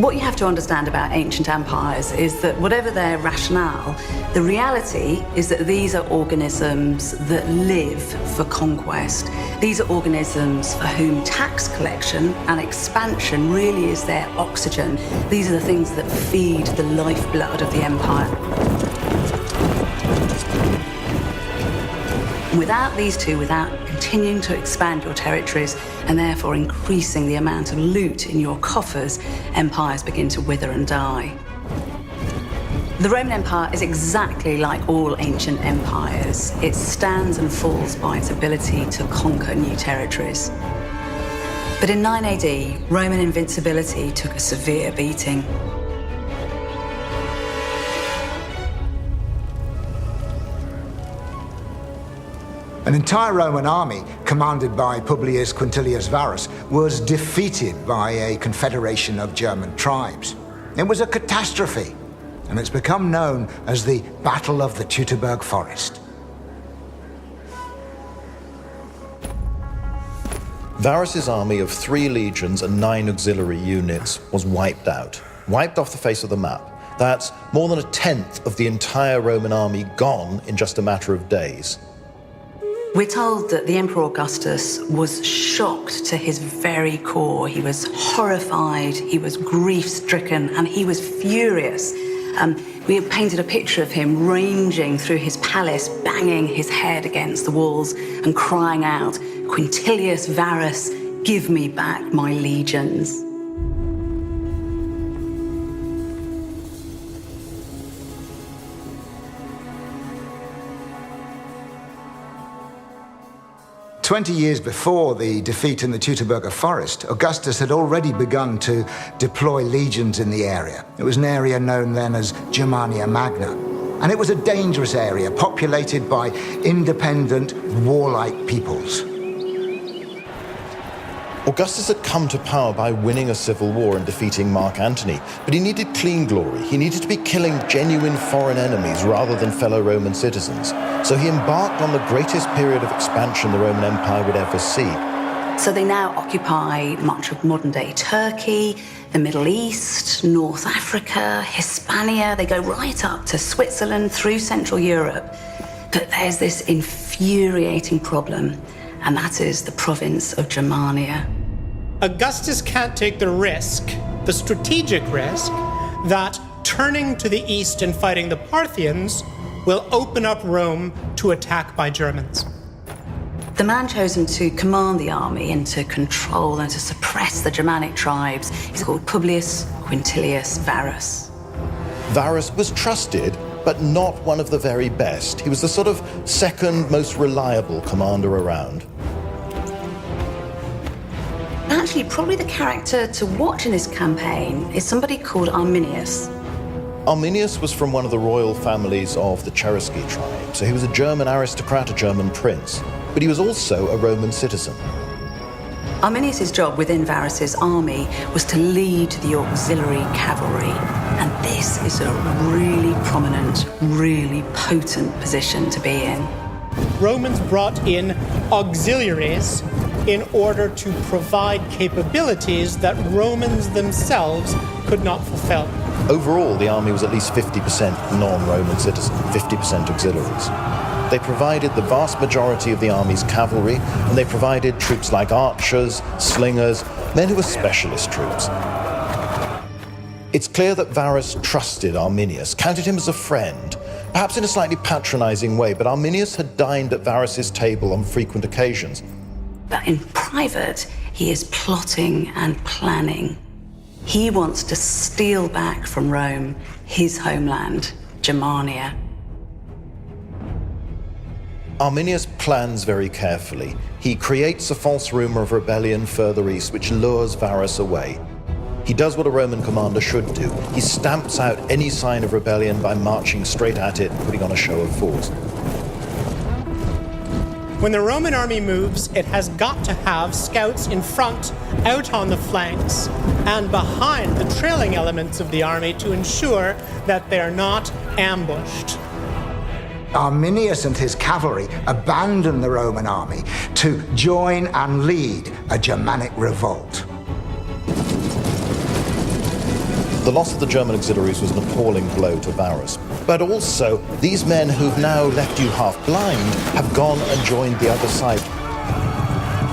What you have to understand about ancient empires is that whatever their rationale, the reality is that these are organisms that live for conquest. These are organisms for whom tax collection and expansion really is their oxygen. These are the things that feed the lifeblood of the empire. Without these two, without continuing to expand your territories and therefore increasing the amount of loot in your coffers, empires begin to wither and die. The Roman Empire is exactly like all ancient empires. It stands and falls by its ability to conquer new territories. But in 9 AD, Roman invincibility took a severe beating. An entire Roman army, commanded by Publius Quintilius Varus, was defeated by a confederation of German tribes. It was a catastrophe, and it's become known as the Battle of the Teutoburg Forest. Varus's army of 3 legions and 9 auxiliary units was wiped out, wiped off the face of the map. That's more than 1/10 of the entire Roman army gone in just a matter of days. We're told that the Emperor Augustus was shocked to his very core. He was horrified, he was grief-stricken, and he was furious. We have painted a picture of him ranging through his palace, banging his head against the walls and crying out, "Quintilius Varus, give me back my legions." 20 years before the defeat in the Teutoburger Forest, Augustus had already begun to deploy legions in the area. It was an area known then as Germania Magna. And it was a dangerous area, populated by independent, warlike peoples. Augustus had come to power by winning a civil war and defeating Mark Antony, but he needed clean glory. He needed to be killing genuine foreign enemies rather than fellow Roman citizens. So he embarked on the greatest period of expansion the Roman Empire would ever see. So they now occupy much of modern-day Turkey, the Middle East, North Africa, Hispania. They go right up to Switzerland, through Central Europe. But there's this infuriating problem, and that is the province of Germania. Augustus can't take the risk, the strategic risk, that turning to the east and fighting the Parthians will open up Rome to attack by Germans. The man chosen to command the army and to control and to suppress the Germanic tribes is called Publius Quintilius Varus. Varus was trusted, but not one of the very best. He was the sort of second most reliable commander around. Actually, probably the character to watch in this campaign is somebody called Arminius. Arminius was from one of the royal families of the Cherusci tribe, so he was a German aristocrat, a German prince, but he was also a Roman citizen. Arminius' job within Varus's army was to lead the auxiliary cavalry, and this is a really prominent, really potent position to be in. Romans brought in auxiliaries in order to provide capabilities that Romans themselves could not fulfill. Overall, the army was at least 50% non-Roman citizen, 50% auxiliaries. They provided the vast majority of the army's cavalry, and they provided troops like archers, slingers, men who were specialist troops. It's clear that Varus trusted Arminius, counted him as a friend, perhaps in a slightly patronizing way, but Arminius had dined at Varus's table on frequent occasions. But in private, he is plotting and planning. He wants to steal back from Rome his homeland, Germania. Arminius plans very carefully. He creates a false rumor of rebellion further east, which lures Varus away. He does what a Roman commander should do. He stamps out any sign of rebellion by marching straight at it, putting on a show of force. When the Roman army moves, it has got to have scouts in front, out on the flanks, and behind the trailing elements of the army to ensure that they are not ambushed. Arminius and his cavalry abandoned the Roman army to join and lead a Germanic revolt. The loss of the German auxiliaries was an appalling blow to Varus. But also, these men who've now left you half blind have gone and joined the other side.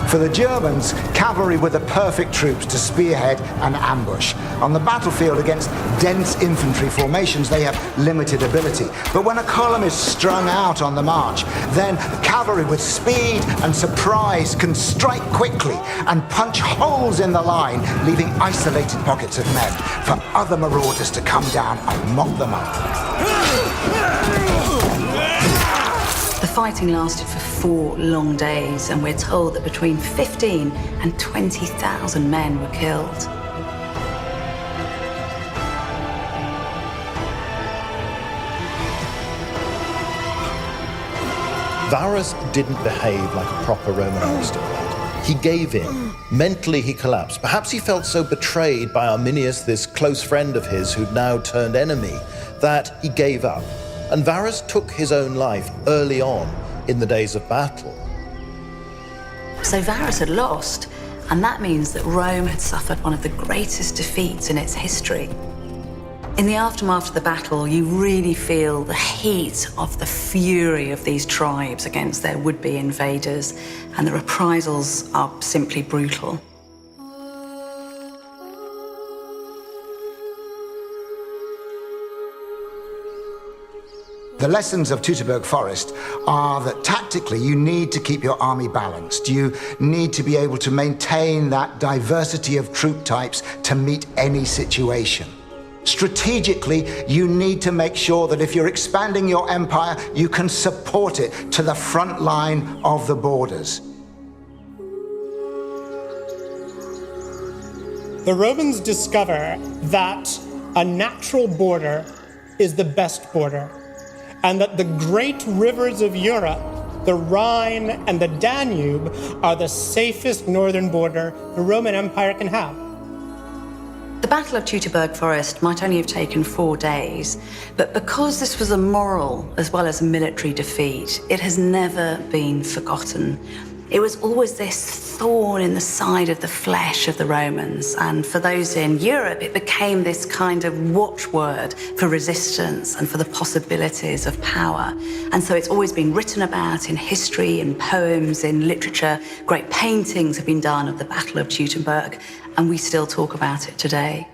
For the Germans, cavalry were the perfect troops to spearhead and ambush. On the battlefield against dense infantry formations, they have limited ability. But when a column is strung out on the march, then cavalry with speed and surprise can strike quickly and punch holes in the line, leaving isolated pockets of men for other marauders to come down and mop them up. The fighting lasted for 4 long days, and we're told that between 15 and 20,000 men were killed. Varus didn't behave like a proper Roman aristocrat. He gave in. Mentally, he collapsed. Perhaps he felt so betrayed by Arminius, this close friend of his who'd now turned enemy, that he gave up. And Varus took his own life early on in the days of battle. So Varus had lost, and that means that Rome had suffered one of the greatest defeats in its history. In the aftermath of the battle, you really feel the heat of the fury of these tribes against their would-be invaders, and the reprisals are simply brutal. The lessons of Teutoburg Forest are that tactically you need to keep your army balanced. You need to be able to maintain that diversity of troop types to meet any situation. Strategically, you need to make sure that if you're expanding your empire, you can support it to the front line of the borders. The Romans discover that a natural border is the best border, and that the great rivers of Europe, the Rhine and the Danube, are the safest northern border the Roman Empire can have. The Battle of Teutoburg Forest might only have taken 4 days, but because this was a moral as well as a military defeat, it has never been forgotten. It was always this thorn in the side of the flesh of the Romans, and for those in Europe, it became this kind of watchword for resistance and for the possibilities of power. And so it's always been written about in history, in poems, in literature. Great paintings have been done of the Battle of Teutoburg, and we still talk about it today.